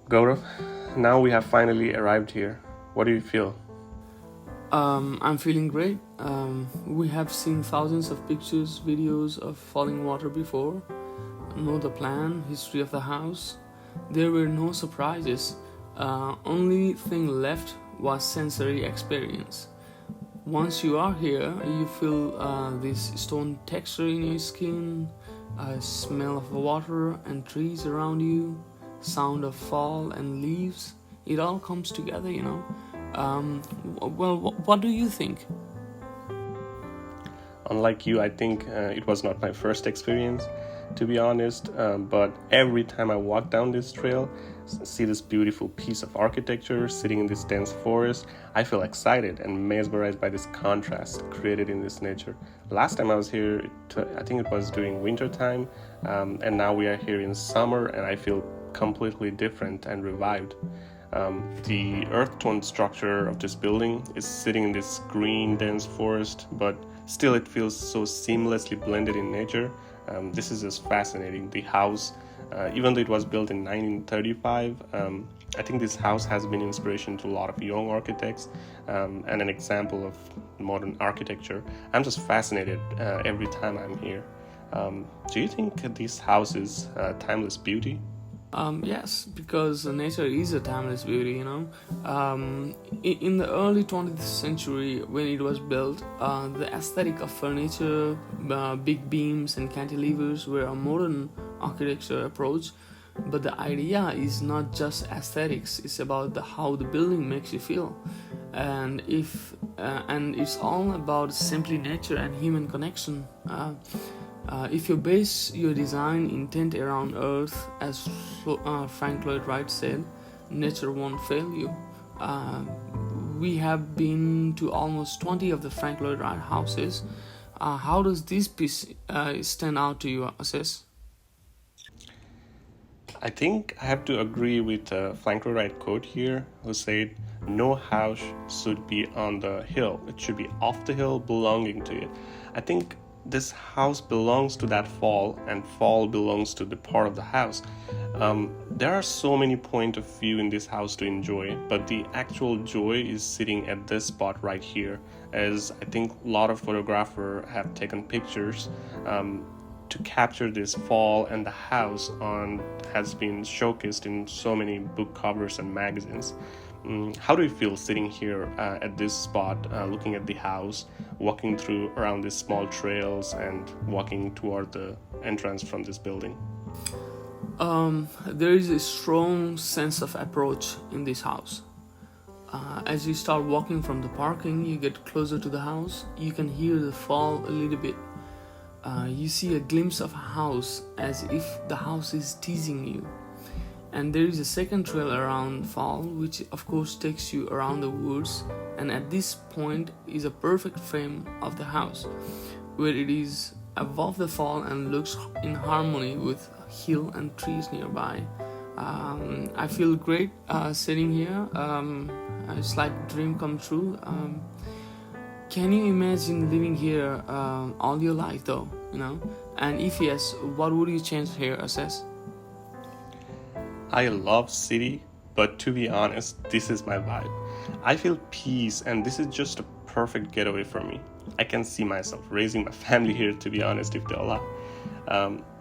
Gaurav, now we have finally arrived here. What do you feel? I'm feeling great. We have seen thousands of pictures, videos of Fallingwater before, know the plan, history of the house. There were no surprises. Only thing left was sensory experience. Once you are here, you feel this stone texture in your skin, a smell of water and trees around you, sound of fall and leaves. It all comes together. What do you think? Unlike you, I think it was not my first experience, to be honest. But every time I walk down this trail, see this beautiful piece of architecture sitting in this dense forest, I feel excited and mesmerized by this contrast created in this nature. Last time I was here, I think it was during winter time, and now we are here in summer, and I feel completely different and revived. The earth tone structure of this building is sitting in this green, dense forest, but still it feels so seamlessly blended in nature. This is just fascinating. The house, even though it was built in 1935, I think this house has been inspiration to a lot of young architects and an example of modern architecture. I'm just fascinated every time I'm here. Do you think this house is timeless beauty? Yes, because nature is a timeless beauty. In the early 20th century, when it was built, the aesthetic of furniture, big beams, and cantilevers were a modern architecture approach. But the idea is not just aesthetics; it's about how the building makes you feel, and it's all about simply nature and human connection. If you base your design intent around Earth, as Frank Lloyd Wright said, nature won't fail you. We have been to almost 20 of the Frank Lloyd Wright houses. How does this piece stand out to you, Ashesh? I think I have to agree with Frank Lloyd Wright quote here, who said, "No house should be on the hill; it should be off the hill, belonging to it." I think this house belongs to that fall, and fall belongs to the part of the house. There are so many point of view in this house to enjoy, but the actual joy is sitting at this spot right here, as I think a lot of photographers have taken pictures to capture this fall, and the house has been showcased in so many book covers and magazines. How do you feel sitting here at this spot, looking at the house, walking through around these small trails and walking toward the entrance from this building? There is a strong sense of approach in this house. As you start walking from the parking, you get closer to the house, you can hear the fall a little bit. You see a glimpse of a house as if the house is teasing you. And there is a second trail around fall, which of course takes you around the woods, and at this point is a perfect frame of the house, where it is above the fall and looks in harmony with hill and trees nearby. I feel great sitting here. It's like a dream come true. Can you imagine living here all your life though? And if yes, what would you change here, Assess? I love city, but to be honest, this is my vibe. I feel peace, and this is just a perfect getaway for me. I can see myself raising my family here, to be honest, if they allow.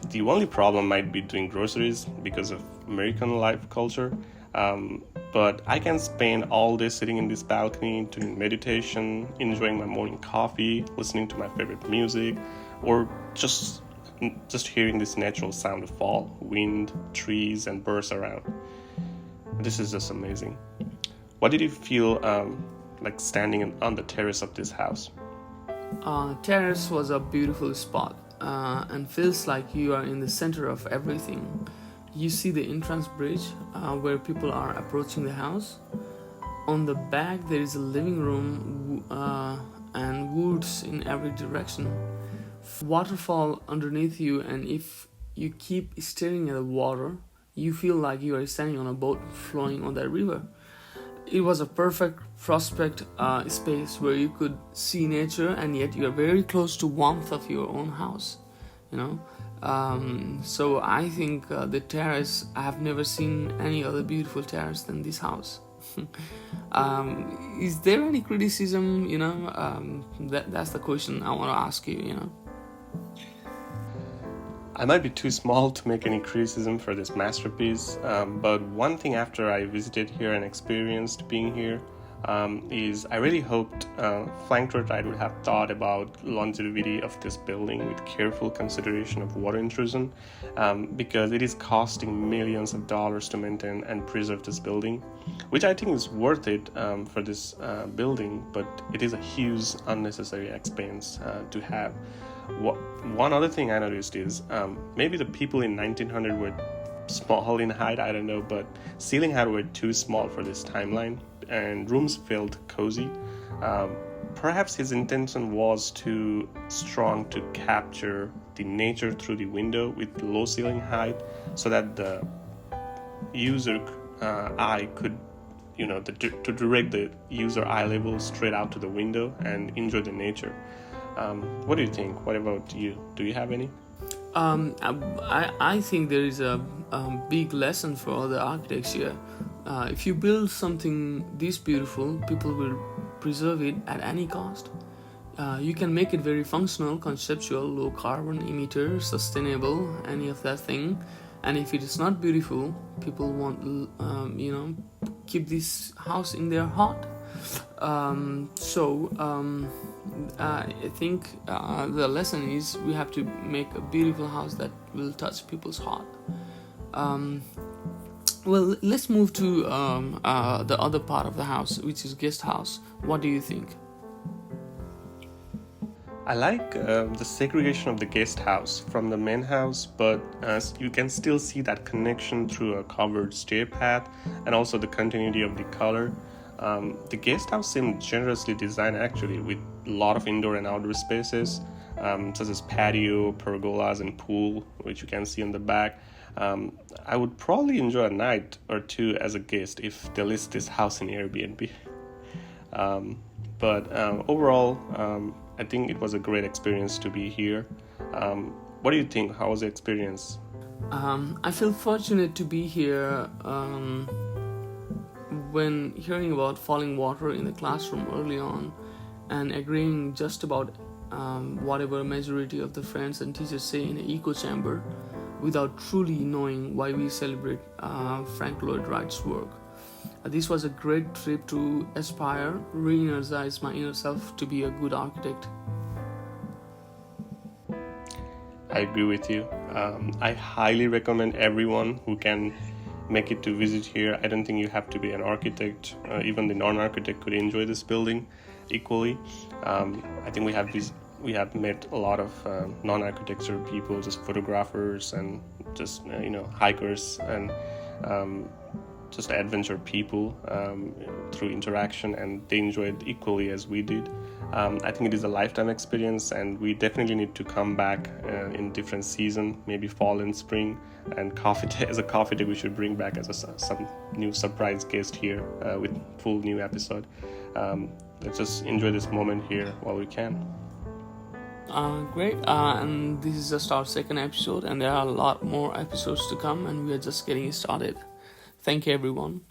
The only problem might be doing groceries because of American life culture. But I can spend all day sitting in this balcony doing meditation, enjoying my morning coffee, listening to my favorite music, or just hearing this natural sound of fall, wind, trees, and birds around. This is just amazing. What did you feel like standing on the terrace of this house? Terrace was a beautiful spot and feels like you are in the center of everything. You see the entrance bridge where people are approaching the house. On the back there is a living room and woods in every direction. Waterfall underneath you, and if you keep staring at the water, you feel like you are standing on a boat flowing on that river. It was a perfect prospect space where you could see nature, and yet you are very close to warmth of your own house. So I think the terrace, I have never seen any other beautiful terrace than this house. Is there any criticism, that's the question I want to ask you. I might be too small to make any criticism for this masterpiece, but one thing after I visited here and experienced being here is I really hoped Fallingwater would have thought about longevity of this building with careful consideration of water intrusion, because it is costing millions of dollars to maintain and preserve this building, which I think is worth it for this building, but it is a huge unnecessary expense to have. One other thing I noticed is maybe the people in 1900 were small in height, I don't know, but ceiling height were too small for this timeline, and rooms felt cozy. Perhaps his intention was too strong to capture the nature through the window with low ceiling height, so that the user eye could, to direct the user eye level straight out to the window and enjoy the nature. What do you think? What about you? Do you have any? I think there is a big lesson for all the architects here. If you build something this beautiful, people will preserve it at any cost. You can make it very functional, conceptual, low carbon emitter, sustainable, any of that thing. And if it is not beautiful, people won't, keep this house in their heart. I think the lesson is we have to make a beautiful house that will touch people's heart. Well, let's move to the other part of the house, which is guest house. What do you think? I like the segregation of the guest house from the main house, but you can still see that connection through a covered stair path and also the continuity of the color. The guest house seemed generously designed actually, with a lot of indoor and outdoor spaces, such as patio, pergolas, and pool, which you can see on the back. I would probably enjoy a night or two as a guest if they list this house in Airbnb. But overall, I think it was a great experience to be here. What do you think? How was the experience? I feel fortunate to be here. When hearing about Fallingwater in the classroom early on and agreeing just about whatever majority of the friends and teachers say in an echo chamber, without truly knowing why we celebrate Frank Lloyd Wright's work. This was a great trip to aspire, re-energize my inner self to be a good architect. I agree with you. I highly recommend everyone who can make it to visit here. I don't think you have to be an architect. Even the non-architect could enjoy this building equally. I think we have met a lot of non-architecture people, just photographers and just hikers and just adventure people through interaction, and they enjoyed equally as we did. I think it is a lifetime experience, and we definitely need to come back in different season, maybe fall and spring. And as a CoffeeTect, we should bring back as some new surprise guest here with full new episode. Let's just enjoy this moment here while we can. Great, and this is just our second episode, and there are a lot more episodes to come, and we are just getting started. Thank you, everyone.